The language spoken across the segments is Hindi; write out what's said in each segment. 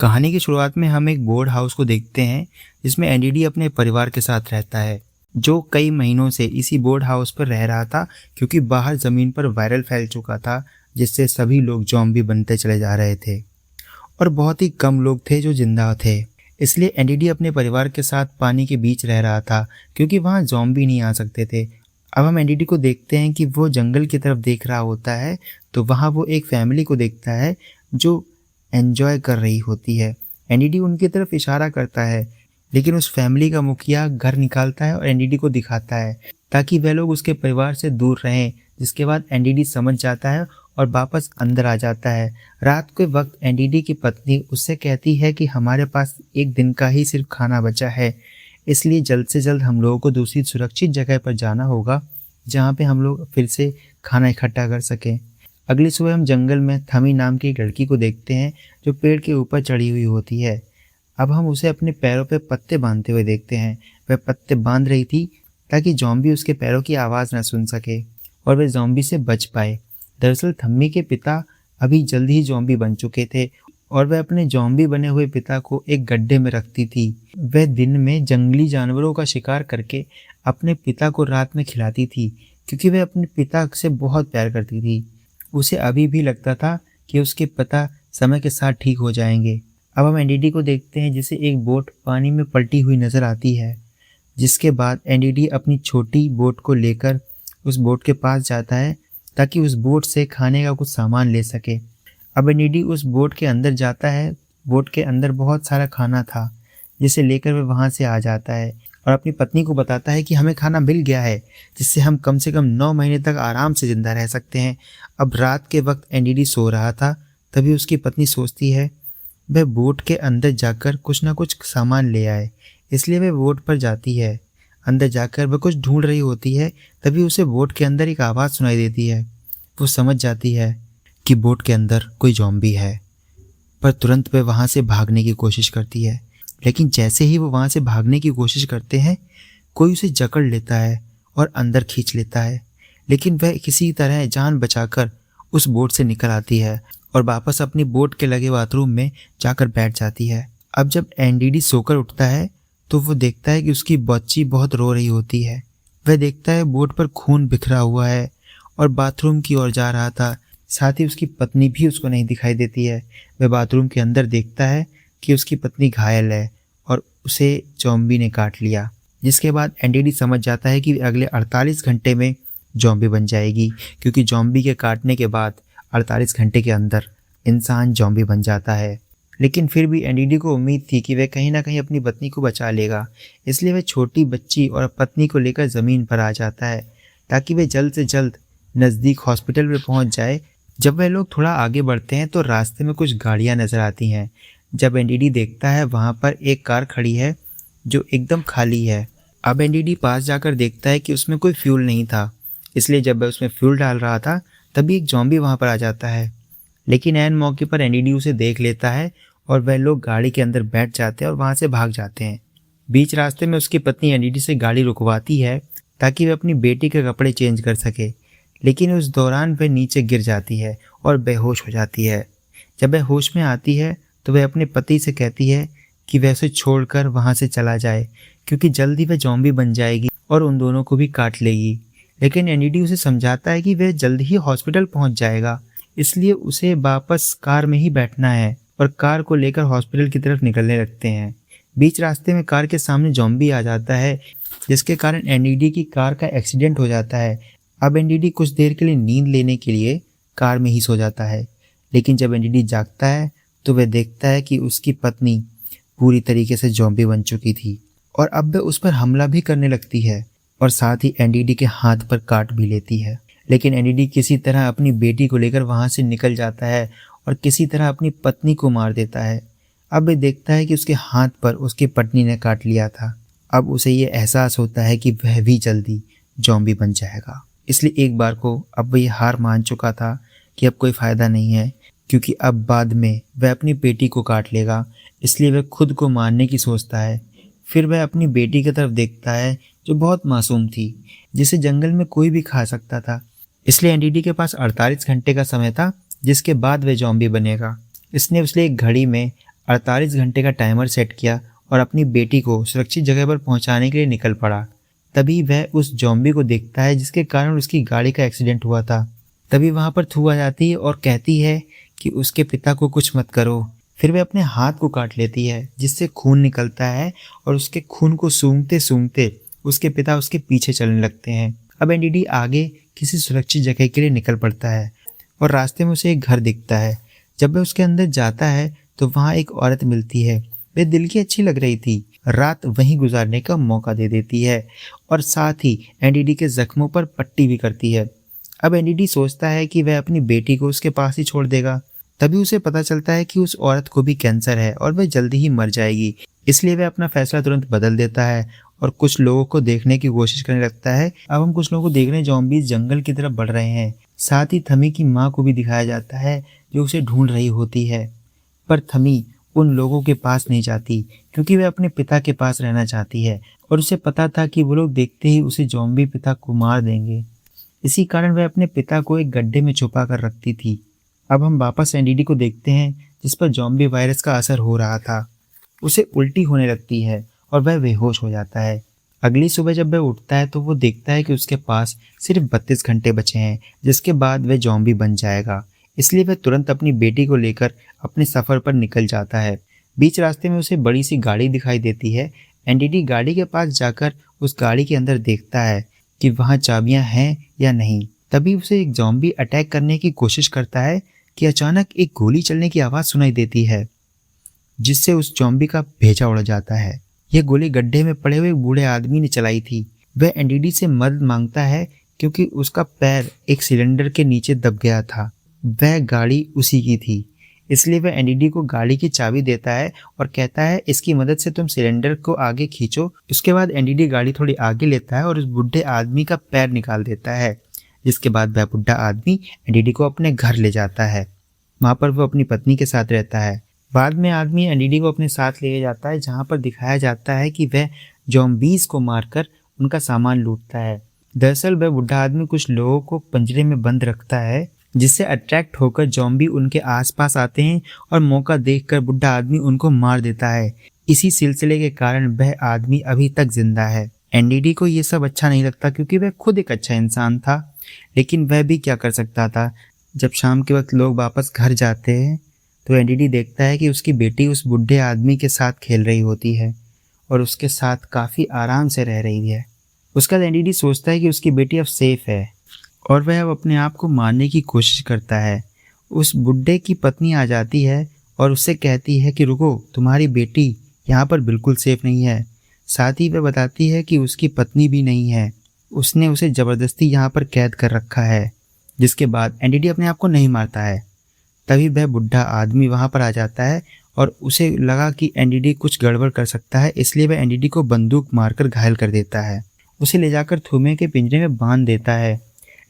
कहानी की शुरुआत में हम एक बोर्ड हाउस को देखते हैं जिसमें एनडीडी अपने परिवार के साथ रहता है, जो कई महीनों से इसी बोर्ड हाउस पर रह रहा था क्योंकि बाहर ज़मीन पर वायरल फैल चुका था, जिससे सभी लोग ज़ॉम्बी बनते चले जा रहे थे और बहुत ही कम लोग थे जो जिंदा थे। इसलिए एनडीडी अपने परिवार के साथ पानी के बीच रह रहा था क्योंकि वहाँ ज़ॉम्बी नहीं आ सकते थे। अब हम एनडीडी को देखते हैं कि वो जंगल की तरफ देख रहा होता है, तो वहाँ वो एक फैमिली को देखता है जो एन्जॉय कर रही होती है। एनडीडी उनकी तरफ इशारा करता है, लेकिन उस फैमिली का मुखिया घर निकालता है और एनडीडी को दिखाता है ताकि वह लोग उसके परिवार से दूर रहें, जिसके बाद एनडीडी समझ जाता है और वापस अंदर आ जाता है। रात के वक्त एनडीडी की पत्नी उससे कहती है कि हमारे पास एक दिन का ही सिर्फ खाना बचा है, इसलिए जल्द से जल्द हम लोगों को दूसरी सुरक्षित जगह पर जाना होगा जहाँ पे हम लोग फिर से खाना इकट्ठा कर सकें। अगली सुबह हम जंगल में थमी नाम की एक लड़की को देखते हैं जो पेड़ के ऊपर चढ़ी हुई होती है। अब हम उसे अपने पैरों पे पत्ते बांधते हुए देखते हैं। वह पत्ते बांध रही थी ताकि ज़ॉम्बी उसके पैरों की आवाज़ न सुन सके और वह ज़ॉम्बी से बच पाए। दरअसल थम्मी के पिता अभी जल्द ही ज़ॉम्बी बन चुके थे और वह अपने ज़ॉम्बी बने हुए पिता को एक गड्ढे में रखती थी। वह दिन में जंगली जानवरों का शिकार करके अपने पिता को रात में खिलाती थी क्योंकि वह अपने पिता से बहुत प्यार करती थी। उसे अभी भी लगता था कि उसके पिता समय के साथ ठीक हो जाएंगे। अब हम एनडीडी को देखते हैं जिसे एक बोट पानी में पलटी हुई नज़र आती है, जिसके बाद एनडीडी अपनी छोटी बोट को लेकर उस बोट के पास जाता है ताकि उस बोट से खाने का कुछ सामान ले सके। अब एनडीडी उस बोट के अंदर जाता है। बोट के अंदर बहुत सारा खाना था जिसे लेकर वह वहाँ से आ जाता है और अपनी पत्नी को बताता है कि हमें खाना मिल गया है जिससे हम कम से कम 9 महीने तक आराम से ज़िंदा रह सकते हैं। अब रात के वक्त एनडीडी सो रहा था, तभी उसकी पत्नी सोचती है वह बोट के अंदर जाकर कुछ ना कुछ सामान ले आए, इसलिए वह बोट पर जाती है। अंदर जाकर वह कुछ ढूंढ रही होती है, तभी उसे बोट के अंदर एक आवाज़ सुनाई देती है। वो समझ जाती है कि बोट के अंदर कोई ज़ॉम्बी है, पर तुरंत वह वहाँ से भागने की कोशिश करती है। लेकिन जैसे ही वो वहाँ से भागने की कोशिश करते हैं, कोई उसे जकड़ लेता है और अंदर खींच लेता है, लेकिन वह किसी तरह जान बचाकर उस बोट से निकल आती है और वापस अपनी बोट के लगे बाथरूम में जाकर बैठ जाती है। अब जब एनडीडी सोकर उठता है तो वो देखता है कि उसकी बच्ची बहुत रो रही होती है। वह देखता है बोट पर खून बिखरा हुआ है और बाथरूम की ओर जा रहा था। साथ ही उसकी पत्नी भी उसको नहीं दिखाई देती है। वह बाथरूम के अंदर देखता है कि उसकी पत्नी घायल है और उसे ज़ॉम्बी ने काट लिया, जिसके बाद एनडीडी समझ जाता है कि अगले 48 घंटे में ज़ॉम्बी बन जाएगी, क्योंकि ज़ॉम्बी के काटने के बाद 48 घंटे के अंदर इंसान ज़ॉम्बी बन जाता है। लेकिन फिर भी एनडीडी को उम्मीद थी कि वह कहीं ना कहीं अपनी पत्नी को बचा लेगा, इसलिए वह छोटी बच्ची और पत्नी को लेकर ज़मीन पर आ जाता है ताकि वह जल्द से जल्द नज़दीक हॉस्पिटल में पहुंच जाए। जब वह लोग थोड़ा आगे बढ़ते हैं तो रास्ते में कुछ गाड़ियां नज़र आती हैं। जब एनडीडी देखता है वहाँ पर एक कार खड़ी है जो एकदम खाली है। अब एनडीडी पास जाकर देखता है कि उसमें कोई फ्यूल नहीं था, इसलिए जब वह उसमें फ्यूल डाल रहा था तभी एक ज़ॉम्बी वहाँ पर आ जाता है। लेकिन ऐन मौके पर एनडीडी उसे देख लेता है और वह लोग गाड़ी के अंदर बैठ जाते हैं और वहाँ से भाग जाते हैं। बीच रास्ते में उसकी पत्नी एनडीडी से गाड़ी रुकवाती है ताकि वह अपनी बेटी के कपड़े चेंज कर सके, लेकिन उस दौरान वह नीचे गिर जाती है और बेहोश हो जाती है। जब वह होश में आती है तो वह अपने पति से कहती है कि वह उसे छोड़कर वहाँ से चला जाए, क्योंकि जल्दी वह ज़ॉम्बी बन जाएगी और उन दोनों को भी काट लेगी। लेकिन एनडीडी उसे समझाता है कि वह जल्द ही हॉस्पिटल पहुँच जाएगा, इसलिए उसे वापस कार में ही बैठना है और कार को लेकर हॉस्पिटल की तरफ निकलने लगते हैं। बीच रास्ते में कार के सामने ज़ॉम्बी आ जाता है, जिसके कारण एनडीडी की कार का एक्सीडेंट हो जाता है। अब एनडीडी कुछ देर के लिए नींद लेने के लिए कार में ही सो जाता है, लेकिन जब एनडीडी जागता है तो वह देखता है कि उसकी पत्नी पूरी तरीके से ज़ॉम्बी बन चुकी थी और अब वह उस पर हमला भी करने लगती है और साथ ही एनडीडी के हाथ पर काट भी लेती है। लेकिन एनडीडी किसी तरह अपनी बेटी को लेकर वहाँ से निकल जाता है और किसी तरह अपनी पत्नी को मार देता है। अब वह देखता है कि उसके हाथ पर उसकी पत्नी ने काट लिया था। अब उसे ये एहसास होता है कि वह भी जल्दी ज़ॉम्बी बन जाएगा, इसलिए एक बार को अब वह हार मान चुका था कि अब कोई फ़ायदा नहीं है, क्योंकि अब बाद में वह अपनी बेटी को काट लेगा। इसलिए वह खुद को मारने की सोचता है। फिर वह अपनी बेटी की तरफ देखता है जो बहुत मासूम थी, जिसे जंगल में कोई भी खा सकता था। इसलिए एनडीडी के पास 48 घंटे का समय था जिसके बाद वह ज़ॉम्बी बनेगा। इसने उसने एक घड़ी में 48 घंटे का टाइमर सेट किया और अपनी बेटी को सुरक्षित जगह पर पहुंचाने के लिए निकल पड़ा। तभी वह उस ज़ॉम्बी को देखता है जिसके कारण उसकी गाड़ी का एक्सीडेंट हुआ था। तभी वहाँ पर थू आ जाती है और कहती है कि उसके पिता को कुछ मत करो। फिर वह अपने हाथ को काट लेती है जिससे खून निकलता है और उसके खून को सूंघते सूंघते उसके पिता उसके पीछे चलने लगते हैं। अब एनडीडी आगे किसी सुरक्षित जगह के लिए निकल पड़ता है और रास्ते में उसे एक घर दिखता है। जब वह उसके अंदर जाता है तो वहाँ एक औरत मिलती है। वह दिल की अच्छी लग रही थी, रात वहीं गुजारने का मौका दे देती है और साथ ही एनडीडी के जख्मों पर पट्टी भी करती है। अब एनडीडी सोचता है कि वह अपनी बेटी को उसके पास ही छोड़ देगा। तभी उसे पता चलता है कि उस औरत को भी कैंसर है और वह जल्दी ही मर जाएगी। इसलिए वह अपना फैसला तुरंत बदल देता है और कुछ लोगों को देखने की कोशिश करने लगता है। अब हम कुछ लोगों को देखने ज़ॉम्बीज़ जंगल की तरफ बढ़ रहे हैं। साथ ही थमी की माँ को भी दिखाया जाता है जो उसे ढूंढ रही होती है, पर थमी उन लोगों के पास नहीं जाती क्योंकि वह अपने पिता के पास रहना चाहती है और उसे पता था कि वो लोग देखते ही उसे ज़ॉम्बी पिता को मार देंगे। इसी कारण वह अपने पिता को एक गड्ढे में छुपा कर रखती थी। अब हम वापस एनडीडी को देखते हैं जिस पर ज़ॉम्बी वायरस का असर हो रहा था। उसे उल्टी होने लगती है और वह बेहोश हो जाता है। अगली सुबह जब वह उठता है तो वो देखता है कि उसके पास सिर्फ 32 घंटे बचे हैं, जिसके बाद वह ज़ॉम्बी बन जाएगा। इसलिए वह तुरंत अपनी बेटी को लेकर अपने सफ़र पर निकल जाता है। बीच रास्ते में उसे बड़ी सी गाड़ी दिखाई देती है। एनडीडी गाड़ी के पास जाकर उस गाड़ी के अंदर देखता है कि वहाँ चाबियाँ हैं या नहीं। तभी उसे एक ज़ॉम्बी अटैक करने की कोशिश करता है कि अचानक एक गोली चलने की आवाज़ सुनाई देती है जिससे उस ज़ॉम्बी का भेजा उड़ जाता है। यह गोली गड्ढे में पड़े हुए बूढ़े आदमी ने चलाई थी। वह एनडीडी से मदद मांगता है क्योंकि उसका पैर एक सिलेंडर के नीचे दब गया था। वह गाड़ी उसी की थी, इसलिए वह एनडीडी को गाड़ी की चाबी देता है और कहता है इसकी मदद से तुम सिलेंडर को आगे खींचो। उसके बाद एनडीडी गाड़ी थोड़ी आगे लेता है और उस बूढ़े आदमी का पैर निकाल देता है, जिसके बाद वह बूढ़ा आदमी एनडीडी को अपने घर ले जाता है। वहाँ पर वो अपनी पत्नी के साथ रहता है। बाद में आदमी एनडीडी को अपने साथ ले जाता है जहाँ पर दिखाया जाता है कि वह ज़ॉम्बीज़ को मारकर उनका सामान लूटता है। दरअसल वह बूढ़ा आदमी कुछ लोगों को पिंजरे में बंद रखता है जिससे अट्रैक्ट होकर ज़ॉम्बी उनके आसपास आते हैं और मौका देखकर बूढ़ा आदमी उनको मार देता है। इसी सिलसिले के कारण वह आदमी अभी तक जिंदा है। एनडीडी को ये सब अच्छा नहीं लगता क्योंकि वह खुद एक अच्छा इंसान था, लेकिन वह भी क्या कर सकता था। जब शाम के वक्त लोग वापस घर जाते हैं तो एनडीडी देखता है कि उसकी बेटी उस बूढ़े आदमी के साथ खेल रही होती है और उसके साथ काफ़ी आराम से रह रही है। उसका एनडीडी सोचता है कि उसकी बेटी अब सेफ है और वह अब अपने आप को मारने की कोशिश करता है। उस बुड्ढे की पत्नी आ जाती है और उससे कहती है कि रुको, तुम्हारी बेटी यहाँ पर बिल्कुल सेफ नहीं है। साथ ही वह बताती है कि उसकी पत्नी भी नहीं है, उसने उसे ज़बरदस्ती यहाँ पर कैद कर रखा है। जिसके बाद एनडीडी अपने आप को नहीं मारता है। तभी वह बुढ़ा आदमी वहाँ पर आ जाता है और उसे लगा कि एनडीडी कुछ गड़बड़ कर सकता है, इसलिए वह एनडीडी को बंदूक मारकर घायल कर देता है। उसे ले जाकर थूमे के पिंजरे में बांध देता है,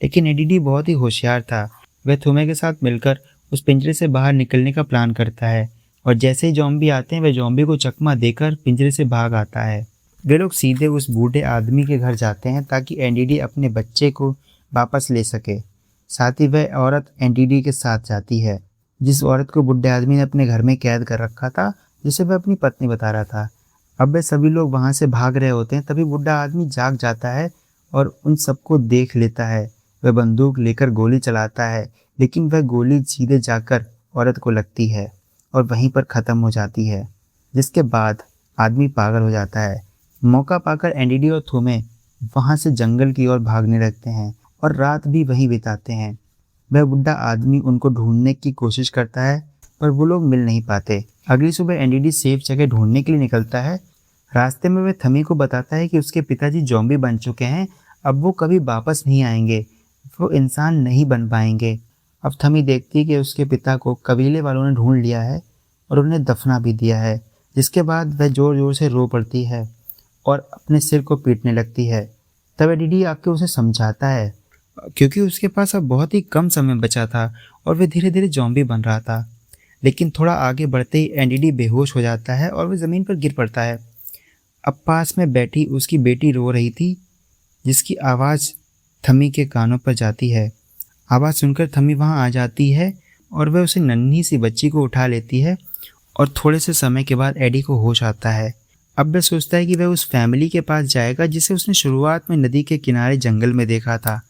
लेकिन एनडीडी बहुत ही होशियार था। वह थूमे के साथ मिलकर उस पिंजरे से बाहर निकलने का प्लान करता है और जैसे ही ज़ॉम्बी आते हैं वह ज़ॉम्बी को चकमा देकर पिंजरे से भाग आता है। वे लोग सीधे उस बूढ़े आदमी के घर जाते हैं ताकि एनडीडी अपने बच्चे को वापस ले सके। साथ ही वह औरत एनडीडी के साथ जाती है, जिस औरत को बूढ़े आदमी ने अपने घर में कैद कर रखा था, जिसे वह अपनी पत्नी बता रहा था। अब वे सभी लोग वहाँ से भाग रहे होते हैं। तभी बूढ़ा आदमी जाग जाता है और उन सबको देख लेता है। वह बंदूक लेकर गोली चलाता है, लेकिन वह गोली सीधे जाकर औरत को लगती है और वहीं पर ख़त्म हो जाती है। जिसके बाद आदमी पागल हो जाता है। मौका पाकर एनडीडी और थूमे वहाँ से जंगल की ओर भागने लगते हैं और रात भी वहीं बिताते हैं। वह बुढ़ा आदमी उनको ढूंढने की कोशिश करता है, पर वो लोग मिल नहीं पाते। अगली सुबह एनडीडी सेफ जगह ढूंढने के लिए निकलता है। रास्ते में वह थमी को बताता है कि उसके पिताजी ज़ॉम्बी बन चुके हैं, अब वो कभी वापस नहीं आएंगे, वो इंसान नहीं बन पाएंगे। अब थमी देखती है कि उसके पिता को कबीले वालों ने ढूंढ लिया है और उन्हें दफना भी दिया है। जिसके बाद वह ज़ोर ज़ोर से रो पड़ती है और अपने सिर को पीटने लगती है। तब एनडीडी आके उसे समझाता है, क्योंकि उसके पास अब बहुत ही कम समय बचा था और वह धीरे धीरे ज़ॉम्बी बन रहा था। लेकिन थोड़ा आगे बढ़ते ही एनडीडी बेहोश हो जाता है और वह ज़मीन पर गिर पड़ता है। अब पास में बैठी उसकी बेटी रो रही थी, जिसकी आवाज़ थमी के कानों पर जाती है। आवाज़ सुनकर थमी वहाँ आ जाती है और वह उसे नन्ही सी बच्ची को उठा लेती है और थोड़े से समय के बाद एडी को होश आता है। अब वह सोचता है कि वह उस फैमिली के पास जाएगा जिसे उसने शुरुआत में नदी के किनारे जंगल में देखा था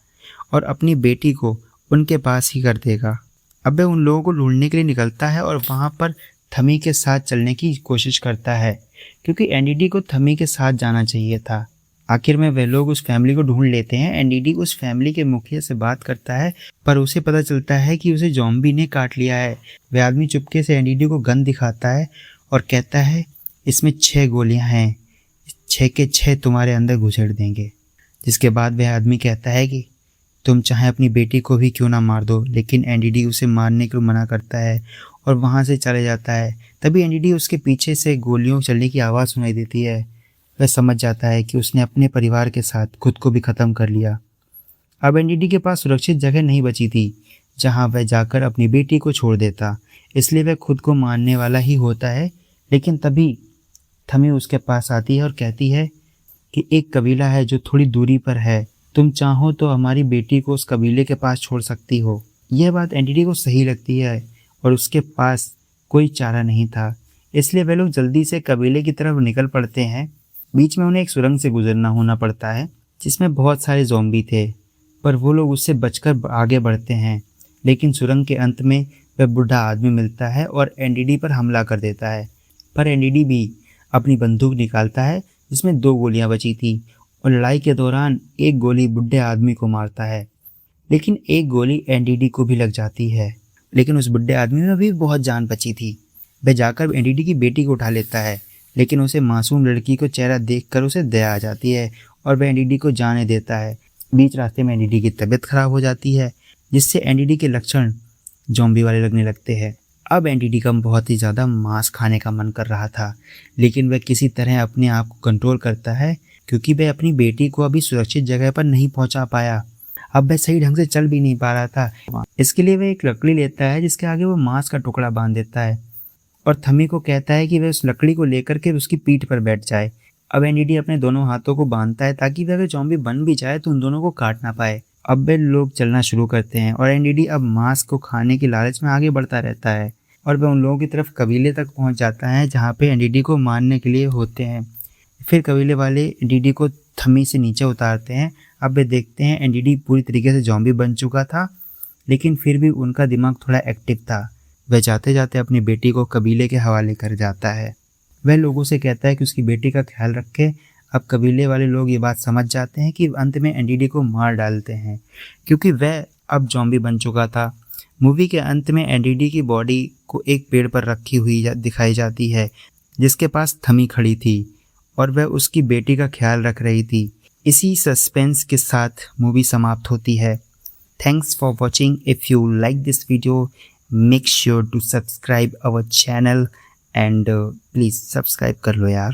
और अपनी बेटी को उनके पास ही कर देगा। अब वह उन लोगों को ढूंढने के लिए निकलता है और वहाँ पर थमी के साथ चलने की कोशिश करता है, क्योंकि एनडीडी को थमी के साथ जाना चाहिए था। आखिर में वे लोग उस फैमिली को ढूंढ लेते हैं। एनडीडी उस फैमिली के मुखिया से बात करता है, पर उसे पता चलता है कि उसे ज़ॉम्बी ने काट लिया है। वह आदमी चुपके से एनडीडी को गन दिखाता है और कहता है, इसमें 6 गोलियां हैं, 6 के 6 तुम्हारे अंदर घुसेड़ देंगे। जिसके बाद वह आदमी कहता है कि तुम चाहे अपनी बेटी को भी क्यों ना मार दो, लेकिन एनडीडी उसे मारने को मना करता है और वहाँ से चले जाता है। तभी एनडीडी उसके पीछे से गोलियों चलने की आवाज़ सुनाई देती है। वह समझ जाता है कि उसने अपने परिवार के साथ खुद को भी ख़त्म कर लिया। अब एनडीडी के पास सुरक्षित जगह नहीं बची थी जहाँ वह जाकर अपनी बेटी को छोड़ देता, इसलिए वह खुद को मारने वाला ही होता है। लेकिन तभी थमी उसके पास आती है और कहती है कि एक कबीला है जो थोड़ी दूरी पर है, तुम चाहो तो हमारी बेटी को उस कबीले के पास छोड़ सकती हो। यह बात एनडीडी को सही लगती है और उसके पास कोई चारा नहीं था, इसलिए वे लोग जल्दी से कबीले की तरफ निकल पड़ते हैं। बीच में उन्हें एक सुरंग से गुजरना होना पड़ता है जिसमें बहुत सारे ज़ॉम्बी थे, पर वो लोग उससे बचकर आगे बढ़ते हैं। लेकिन सुरंग के अंत में वह बूढ़ा आदमी मिलता है और एनडीडी पर हमला कर देता है, पर एनडीडी भी अपनी बंदूक निकालता है जिसमें 2 गोलियां बची थी और लड़ाई के दौरान एक गोली बूढ़े आदमी को मारता है, लेकिन एक गोली एनडीडी को भी लग जाती है। लेकिन उस बूढ़े आदमी में भी बहुत जान बची थी। वह जाकर एनडीडी की बेटी को उठा लेता है, लेकिन उसे मासूम लड़की को चेहरा देखकर उसे दया आ जाती है और वह एनडीडी को जाने देता है। बीच रास्ते में एनडीडी की तबीयत खराब हो जाती है, जिससे एनडीडी के लक्षण ज़ॉम्बी वाले लगने लगते हैं। अब एनडीडी का बहुत ही ज़्यादा मांस खाने का मन कर रहा था, लेकिन वह किसी तरह अपने आप को कंट्रोल करता है, क्योंकि वह अपनी बेटी को अभी सुरक्षित जगह पर नहीं पहुंचा पाया। अब वह सही ढंग से चल भी नहीं पा रहा था। इसके लिए वह एक लकड़ी लेता है जिसके आगे वो मांस का टुकड़ा बांध देता है और थमी को कहता है कि वह उस लकड़ी को लेकर के उसकी पीठ पर बैठ जाए। अब एनडीडी अपने दोनों हाथों को बांधता है ताकि वह अगर ज़ॉम्बी बन भी जाए तो उन दोनों को काट ना पाए। अब वे लोग चलना शुरू करते हैं और एनडीडी अब मांस को खाने की लालच में आगे बढ़ता रहता है और वह उन लोगों की तरफ कबीले तक पहुंच जाता है जहाँ पे एनडीडी को मारने के लिए होते हैं। फिर कबीले वाले एनडीडी को थमी से नीचे उतारते हैं। अब वे देखते हैं एनडीडी पूरी तरीके से ज़ॉम्बी बन चुका था, लेकिन फिर भी उनका दिमाग थोड़ा एक्टिव था। वह जाते जाते अपनी बेटी को कबीले के हवाले कर जाता है। वह लोगों से कहता है कि उसकी बेटी का ख्याल रखे। अब कबीले वाले लोग ये बात समझ जाते हैं कि अंत में एनडीडी को मार डालते हैं, क्योंकि वह अब ज़ॉम्बी बन चुका था। मूवी के अंत में एनडीडी की बॉडी को एक पेड़ पर रखी हुई दिखाई जाती है, जिसके पास थमी खड़ी थी और वह उसकी बेटी का ख्याल रख रही थी। इसी सस्पेंस के साथ मूवी समाप्त होती है। Thanks for watching. If you like this video, make sure to subscribe our channel and please subscribe कर लो यार।